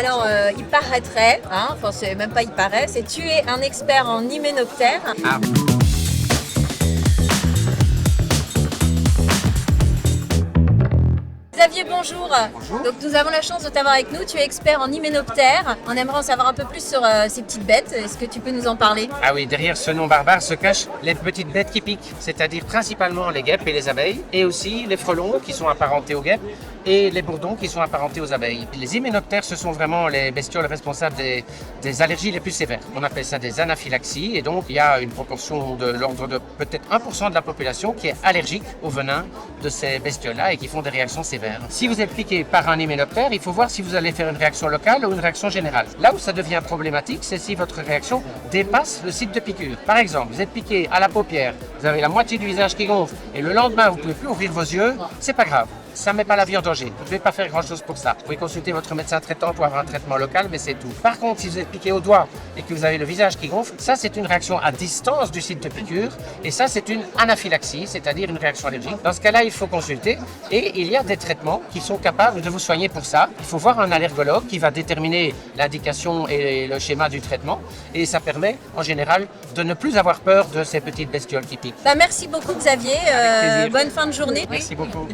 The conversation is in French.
Alors, il paraîtrait, enfin c'est même pas il paraît, c'est tu es un expert en hyménoptère. Ah. Xavier, bonjour. Donc nous avons la chance de t'avoir avec nous. Tu es expert en hyménoptère. On aimerait en savoir un peu plus sur ces petites bêtes. Est-ce que tu peux nous en parler? Ah oui, derrière ce nom barbare se cachent les petites bêtes qui piquent, c'est-à-dire principalement les guêpes et les abeilles, et aussi les frelons qui sont apparentés aux guêpes et les bourdons qui sont apparentés aux abeilles. Les hyménoptères, ce sont vraiment les bestioles responsables des allergies les plus sévères. On appelle ça des anaphylaxies, et donc il y a une proportion de l'ordre de peut-être 1% de la population qui est allergique au venin de ces bestioles-là et qui font des réactions sévères. Si vous êtes piqué par un hyménoptère, il faut voir si vous allez faire une réaction locale ou une réaction générale. Là où ça devient problématique, c'est si votre réaction dépasse le site de piqûre. Par exemple, vous êtes piqué à la paupière, vous avez la moitié du visage qui gonfle et le lendemain vous ne pouvez plus ouvrir vos yeux, c'est pas grave. Ça ne met pas la vie en danger. Vous ne devez pas faire grand-chose pour ça. Vous pouvez consulter votre médecin traitant pour avoir un traitement local, mais c'est tout. Par contre, si vous êtes piqué au doigt et que vous avez le visage qui gonfle, ça c'est une réaction à distance du site de piqûre et ça c'est une anaphylaxie, c'est-à-dire une réaction allergique. Dans ce cas-là, il faut consulter et il y a des traitements qui sont capables de vous soigner pour ça. Il faut voir un allergologue qui va déterminer l'indication et le schéma du traitement et ça permet en général de ne plus avoir peur de ces petites bestioles qui piquent. Merci beaucoup Xavier. Bonne fin de journée. Merci beaucoup.